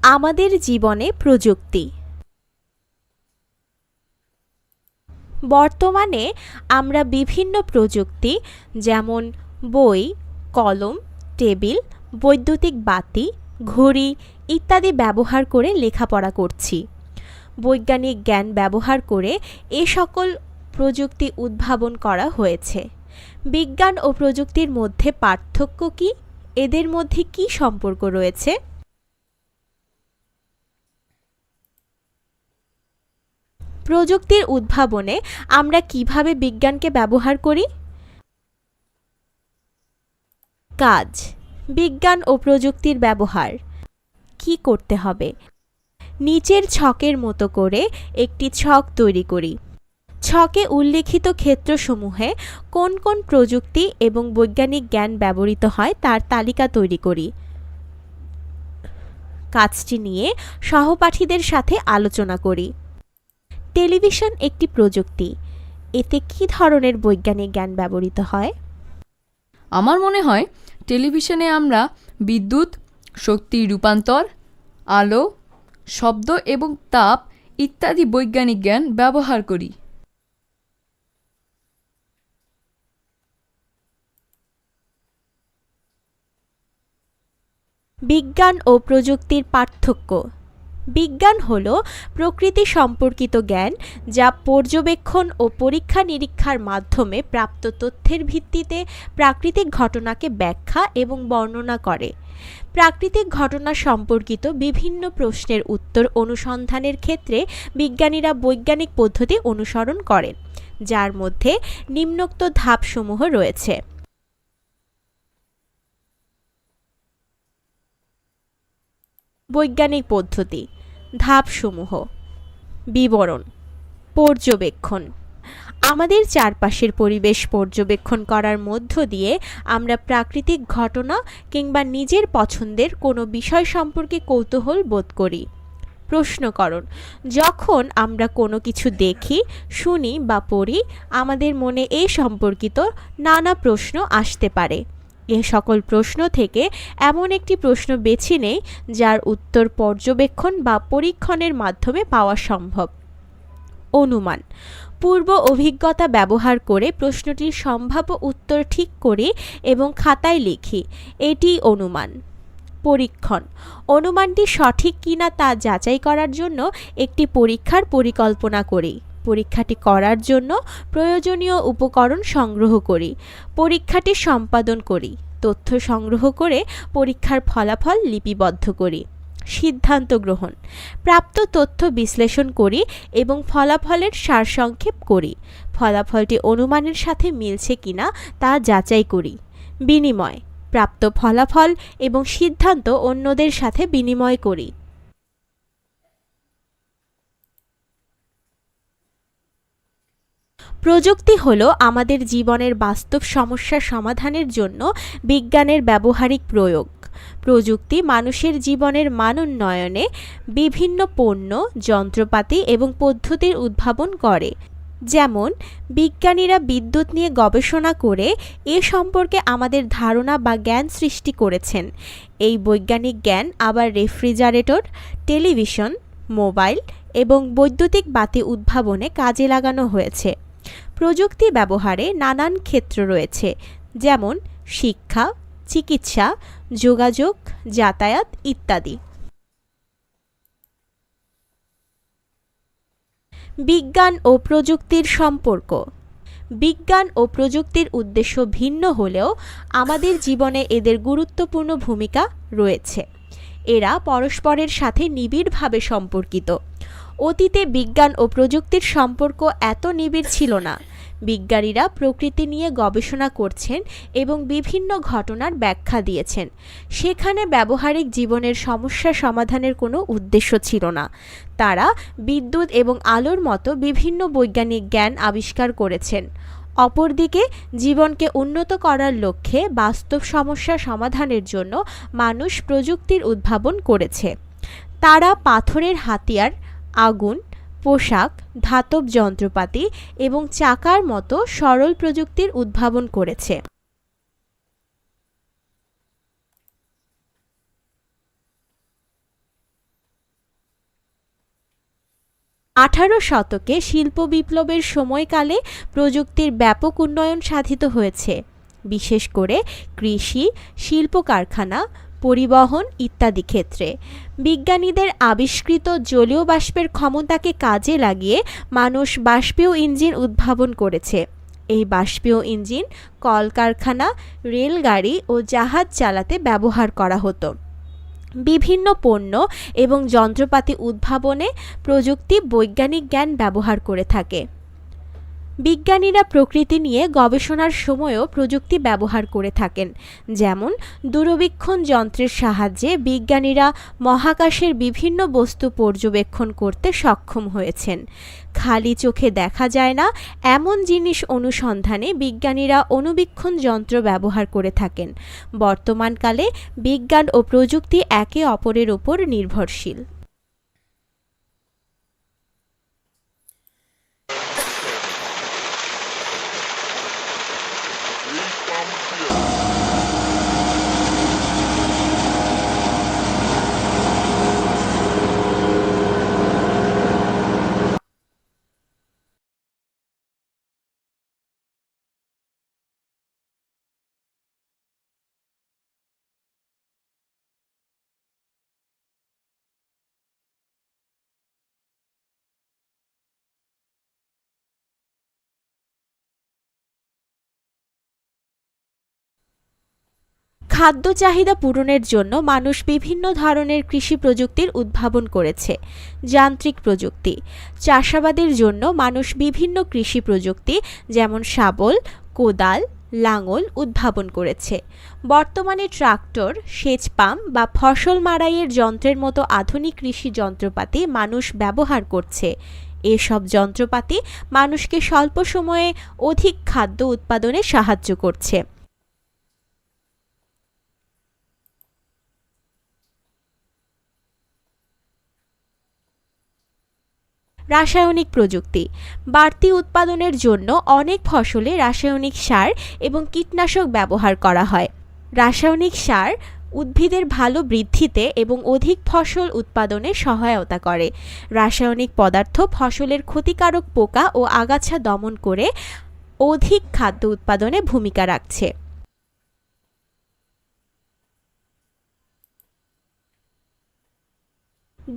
আমাদের জীবনে প্রযুক্তি। বর্তমানে আমরা বিভিন্ন প্রযুক্তি যেমন বই, কলম, টেবিল, বৈদ্যুতিক বাতি, ঘড়ি ইত্যাদি ব্যবহার করে লেখাপড়া করছি। বৈজ্ঞানিক জ্ঞান ব্যবহার করে এ সকল প্রযুক্তি উদ্ভাবন করা হয়েছে। বিজ্ঞান ও প্রযুক্তির মধ্যে পার্থক্য কি? এদের মধ্যে কি সম্পর্ক রয়েছে? প্রযুক্তির উদ্ভাবনে আমরা কিভাবে বিজ্ঞানকে ব্যবহার করি? কাজ। বিজ্ঞান ও প্রযুক্তির ব্যবহার কি করতে হবে? নিচের ছকের মতো করে একটি ছক তৈরি করি। ছকে উল্লেখিত ক্ষেত্রসমূহে কোন কোন প্রযুক্তি এবং বৈজ্ঞানিক জ্ঞান ব্যবহৃত হয় তার তালিকা তৈরি করি। কাজটি নিয়ে সহপাঠীদের সাথে আলোচনা করি। টেলিভিশন একটি প্রযুক্তি। এতে কি ধরনের বৈজ্ঞানিক জ্ঞান ব্যবহৃত হয়? আমার মনে হয় টেলিভিশনে আমরা বিদ্যুৎ, শক্তি রূপান্তর, আলো, শব্দ এবং তাপ ইত্যাদি বৈজ্ঞানিক জ্ঞান ব্যবহার করি। বিজ্ঞান ও প্রযুক্তির পার্থক্য। বিজ্ঞান হল প্রকৃতি সম্পর্কিত জ্ঞান যা পর্যবেক্ষণ ও পরীক্ষা নিরীক্ষার মাধ্যমে প্রাপ্ত তথ্যের ভিত্তিতে প্রাকৃতিক ঘটনাকে ব্যাখ্যা এবং বর্ণনা করে। প্রাকৃতিক ঘটনা সম্পর্কিত বিভিন্ন প্রশ্নের উত্তর অনুসন্ধানের ক্ষেত্রে বিজ্ঞানীরা বৈজ্ঞানিক পদ্ধতি অনুসরণ করেন, যার মধ্যে নিম্নোক্ত ধাপসমূহ রয়েছে। বৈজ্ঞানিক পদ্ধতি ধাপসমূহ। বিবরণ। পর্যবেক্ষণ। আমাদের চারপাশের পরিবেশ পর্যবেক্ষণ করার মধ্য দিয়ে আমরা প্রাকৃতিক ঘটনা কিংবা নিজের পছন্দের কোনো বিষয় সম্পর্কে কৌতূহল বোধ করি। প্রশ্নকরণ। যখন আমরা কোনো কিছু দেখি, শুনি বা পড়ি, আমাদের মনে এ সম্পর্কিত নানা প্রশ্ন আসতে পারে। এ সকল প্রশ্ন থেকে এমন একটি প্রশ্ন বেছে নেই যার উত্তর পর্যবেক্ষণ বা পরীক্ষণের মাধ্যমে পাওয়া সম্ভব। অনুমান। পূর্ব অভিজ্ঞতা ব্যবহার করে প্রশ্নটির সম্ভাব্য উত্তর ঠিক করি এবং খাতায় লিখি, এটি অনুমান। পরীক্ষণ। অনুমানটি সঠিক কিনা তা যাচাই করার জন্য একটি পরীক্ষার পরিকল্পনা করি। পরীক্ষাটি করার জন্য প্রয়োজনীয় উপকরণ সংগ্রহ করি। পরীক্ষাটি সম্পাদন করি। তথ্য সংগ্রহ করে পরীক্ষার ফলাফল লিপিবদ্ধ করি। সিদ্ধান্ত গ্রহণ। প্রাপ্ত তথ্য বিশ্লেষণ করি এবং ফলাফলের সারসংক্ষেপ করি। ফলাফলটি অনুমানের সাথে মিলছে কিনা তা যাচাই করি। বিনিময়। প্রাপ্ত ফলাফল এবং সিদ্ধান্ত অন্যদের সাথে বিনিময় করি। প্রযুক্তি হল আমাদের জীবনের বাস্তব সমস্যা সমাধানের জন্য বিজ্ঞানের ব্যবহারিক প্রয়োগ। প্রযুক্তি মানুষের জীবনের মান উন্নয়নে বিভিন্ন পণ্য, যন্ত্রপাতি এবং পদ্ধতির উদ্ভাবন করে। যেমন বিজ্ঞানীরা বিদ্যুৎ নিয়ে গবেষণা করে এ সম্পর্কে আমাদের ধারণা বা জ্ঞান সৃষ্টি করেছেন। এই বৈজ্ঞানিক জ্ঞান আবার রেফ্রিজারেটর, টেলিভিশন, মোবাইল এবং বৈদ্যুতিক বাতি উদ্ভাবনে কাজে লাগানো হয়েছে। প্রযুক্তি ব্যবহারে নানান ক্ষেত্র রয়েছে, যেমন শিক্ষা, চিকিৎসা, যোগাযোগ, যাতায়াত ইত্যাদি। বিজ্ঞান ও প্রযুক্তির সম্পর্ক। বিজ্ঞান ও প্রযুক্তির উদ্দেশ্য ভিন্ন হলেও আমাদের জীবনে এদের গুরুত্বপূর্ণ ভূমিকা রয়েছে। এরা পরস্পরের সাথে নিবিড়ভাবে সম্পর্কিত। অতীতে বিজ্ঞান ও প্রযুক্তির সম্পর্ক এত নিবিড় ছিল না। বিজ্ঞানীরা প্রকৃতি নিয়ে গবেষণা করছেন এবং বিভিন্ন ঘটনার ব্যাখ্যা দিয়েছেন। সেখানে ব্যবহারিক জীবনের সমস্যা সমাধানের কোনো উদ্দেশ্য ছিল না। তারা বিদ্যুৎ এবং আলোর মতো বিভিন্ন বৈজ্ঞানিক জ্ঞান আবিষ্কার করেছেন। অপরদিকে জীবনকে উন্নত করার লক্ষ্যে বাস্তব সমস্যা সমাধানের জন্য মানুষ প্রযুক্তির উদ্ভাবন করেছে। তারা পাথরের হাতিয়ার, আগুন, পোশাক, ধাতব যন্ত্রপাতি এবং চাকার মতো সরল প্রযুক্তির উদ্ভাবন করেছে। 18 শতকে শিল্প বিপ্লবের সময়কালে প্রযুক্তির ব্যাপক উন্নয়ন সাধিত হয়েছে, বিশেষ করে কৃষি, শিল্প কারখানা, পরিবহন ইত্যাদি ক্ষেত্রে। বিজ্ঞানীদের আবিষ্কৃত জলীয় বাষ্পের ক্ষমতাকে কাজে লাগিয়ে মানুষ বাষ্পীয় ইঞ্জিন উদ্ভাবন করেছে। এই বাষ্পীয় ইঞ্জিন কলকারখানা, রেলগাড়ি ও জাহাজ চালাতে ব্যবহার করা হতো। বিভিন্ন পণ্য এবং যন্ত্রপাতি উদ্ভাবনে প্রযুক্তি বৈজ্ঞানিক জ্ঞান ব্যবহার করে থাকে। বিজ্ঞানীরা প্রকৃতি নিয়ে গবেষণার সময়ও প্রযুক্তি ব্যবহার করে থাকেন, যেমন দূরবীক্ষণ যন্ত্রের সাহায্যে বিজ্ঞানীরা মহাকাশের বিভিন্ন বস্তু পর্যবেক্ষণ করতে সক্ষম হয়েছেন। খালি চোখে দেখা যায় না এমন জিনিস অনুসন্ধানে বিজ্ঞানীরা অণুবীক্ষণ যন্ত্র ব্যবহার করে থাকেন। বর্তমানকালে বিজ্ঞান ও প্রযুক্তি একে অপরের উপর নির্ভরশীল। খাদ্য চাহিদা পূরণের জন্য মানুষ বিভিন্ন ধরনের কৃষি প্রযুক্তির উদ্ভাবন করেছে। যান্ত্রিক প্রযুক্তি, চাষাবাদের জন্য মানুষ বিভিন্ন কৃষি প্রযুক্তি যেমন শাবল, কোদাল, লাঙল উদ্ভাবন করেছে। বর্তমানে ট্রাক্টর, সেচ পাম্প বা ফসল মাড়াইয়ের যন্ত্রের মতো আধুনিক কৃষি যন্ত্রপাতি মানুষ ব্যবহার করছে। এসব যন্ত্রপাতি মানুষকে স্বল্প সময়ে অধিক খাদ্য উৎপাদনে সাহায্য করছে। রাসায়নিক প্রযুক্তি, বাড়তি উৎপাদনের জন্য অনেক ফসলে রাসায়নিক সার এবং কীটনাশক ব্যবহার করা হয়। রাসায়নিক সার উদ্ভিদের ভালো বৃদ্ধিতে এবং অধিক ফসল উৎপাদনে সহায়তা করে। রাসায়নিক পদার্থ ফসলের ক্ষতিকারক পোকা ও আগাছা দমন করে অধিক খাদ্য উৎপাদনে ভূমিকা রাখছে।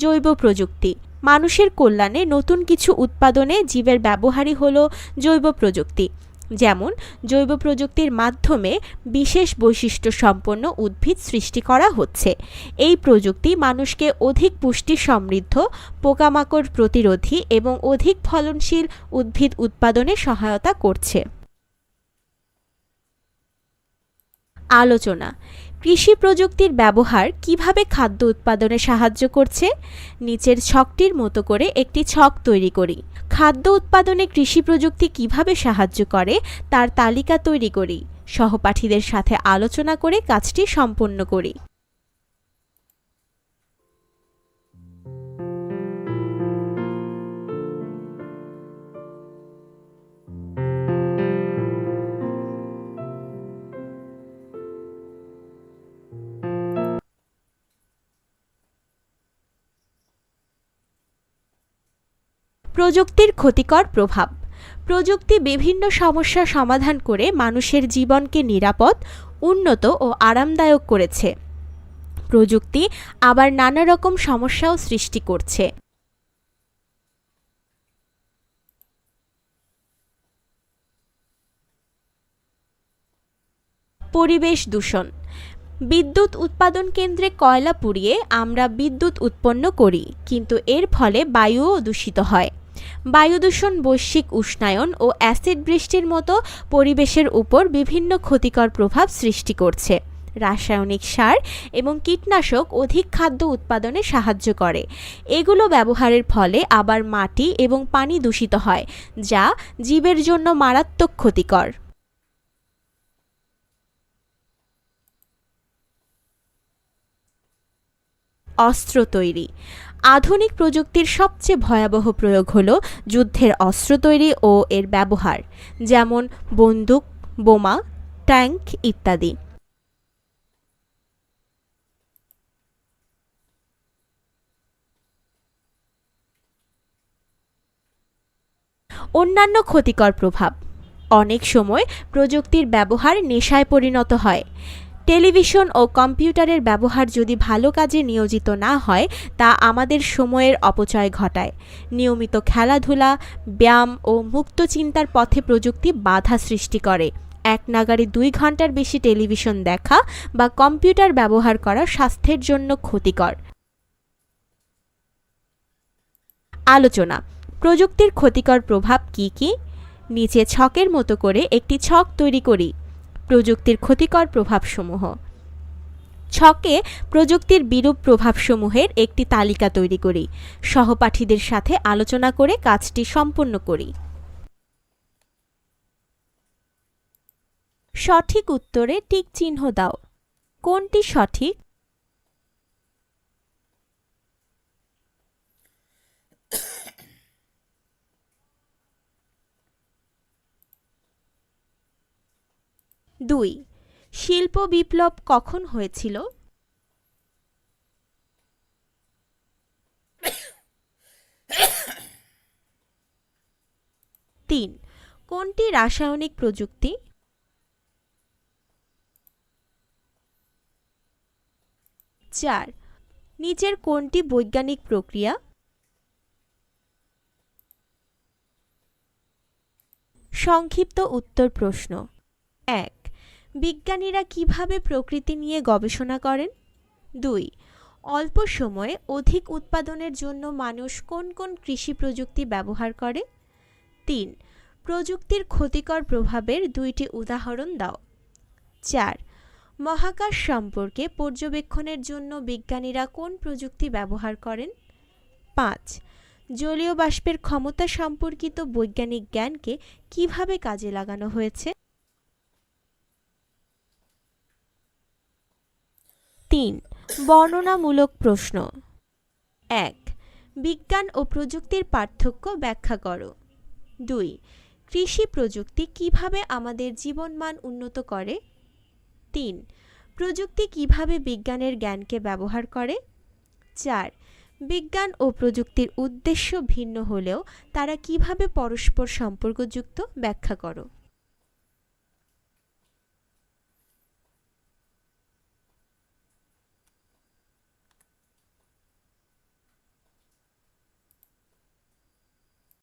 জৈব প্রযুক্তি, মানুষের কল্যাণে নতুন কিছু উৎপাদনে জীবের ব্যবহারই হলো জৈব প্রযুক্তি। যেমন জৈব প্রযুক্তির মাধ্যমে বিশেষ বৈশিষ্ট্য সম্পন্ন উদ্ভিদ সৃষ্টি করা হচ্ছে। এই প্রযুক্তি মানুষকে অধিক পুষ্টি সমৃদ্ধ, পোকামাকড় প্রতিরোধী এবং অধিক ফলনশীল উদ্ভিদ উৎপাদনে সহায়তা করছে। আলোচনা: কৃষি প্রযুক্তির ব্যবহার কিভাবে খাদ্য উৎপাদনে সাহায্য করছে? নিচের ছকটির মতো করে একটি ছক তৈরি করি। খাদ্য উৎপাদনে কৃষি প্রযুক্তি কিভাবে সাহায্য করে তার তালিকা তৈরি করি। সহপাঠীদের সাথে আলোচনা করে কাজটি সম্পন্ন করি। প্রযুক্তির ক্ষতিকর প্রভাব। প্রযুক্তি বিভিন্ন সমস্যা সমাধান করে মানুষের জীবনকে নিরাপদ, উন্নত ও আরামদায়ক করেছে। প্রযুক্তি আবার নানা রকম সমস্যাও সৃষ্টি করছে। পরিবেশ দূষণ। বিদ্যুৎ উৎপাদন কেন্দ্রে কয়লা পুড়িয়ে আমরা বিদ্যুৎ উৎপন্ন করি, কিন্তু এর ফলে বায়ুও দূষিত হয়। বায়ু দূষণ বৈশ্বিক উষ্ণায়ন ও অ্যাসিড বৃষ্টির মতো পরিবেশের উপর বিভিন্ন ক্ষতিকর প্রভাব সৃষ্টি করছে। রাসায়নিক সার এবং কীটনাশক অধিক খাদ্য উৎপাদনে সাহায্য করে। এগুলো ব্যবহারের ফলে আবার মাটি এবং পানি দূষিত হয়, যা জীবের জন্য মারাত্মক ক্ষতিকর। অস্ত্র তৈরি। আধুনিক প্রযুক্তির সবচেয়ে ভয়াবহ প্রয়োগ হল যুদ্ধের অস্ত্র তৈরি ও এর ব্যবহার, যেমন বন্দুক, বোমা, ট্যাঙ্ক ইত্যাদি। অন্যান্য ক্ষতিকর প্রভাব। অনেক সময় প্রযুক্তির ব্যবহার নেশায় পরিণত হয়। টেলিভিশন ও কম্পিউটারের ব্যবহার যদি ভালো কাজে নিয়োজিত না হয়, তা আমাদের সময়ের অপচয় ঘটায়। নিয়মিত খেলাধুলা, ব্যায়াম ও মুক্ত চিন্তার পথে প্রযুক্তি বাধা সৃষ্টি করে। একনাগাড়ে 2 ঘন্টার বেশি টেলিভিশন দেখা বা কম্পিউটার ব্যবহার করা স্বাস্থ্যের জন্য ক্ষতিকর। আলোচনা: প্রযুক্তির ক্ষতিকর প্রভাব কি কি? নিচে ছকের মতো করে একটি ছক তৈরি করি। প্রযুক্তির ক্ষতিকর প্রভাবসমূহ। ছকে প্রযুক্তির বিরূপ প্রভাবসমূহের একটি তালিকা তৈরি করি। সহপাঠীদের সাথে আলোচনা করে কাজটি সম্পন্ন করি। সঠিক উত্তরে টিক চিহ্ন দাও। কোনটি সঠিক? দুই, শিল্প বিপ্লব কখন হয়েছিল? তিন, কোনটি রাসায়নিক প্রযুক্তি? চার, নিচের কোনটি বৈজ্ঞানিক প্রক্রিয়া? সংক্ষিপ্ত উত্তর প্রশ্ন: 1. বিজ্ঞানীরা কিভাবে প্রকৃতি নিয়ে গবেষণা করেন? 2. অল্প সময়ে অধিক উৎপাদনের জন্য মানুষ কোন কোন কৃষি প্রযুক্তি ব্যবহার করে? 3. প্রযুক্তির ক্ষতিকর প্রভাবের 2টি উদাহরণ দাও। 4. মহাকাশ সম্পর্কে পর্যবেক্ষণের জন্য বিজ্ঞানীরা কোন প্রযুক্তি ব্যবহার করেন? 5. জলীয় বাষ্পের ক্ষমতা সম্পর্কিত বৈজ্ঞানিক জ্ঞানকে কিভাবে কাজে লাগানো হয়েছে? 3. বর্ণনামূলক প্রশ্ন। 1. বিজ্ঞান ও প্রযুক্তির পার্থক্য ব্যাখ্যা করো। 2. কৃষি প্রযুক্তি কিভাবে আমাদের জীবনমান উন্নত করে? 3. প্রযুক্তি কিভাবে বিজ্ঞানের জ্ঞানকে ব্যবহার করে? 4. বিজ্ঞান ও প্রযুক্তির উদ্দেশ্য ভিন্ন হলেও তারা কিভাবে পরস্পর সম্পর্কযুক্ত ব্যাখ্যা করো।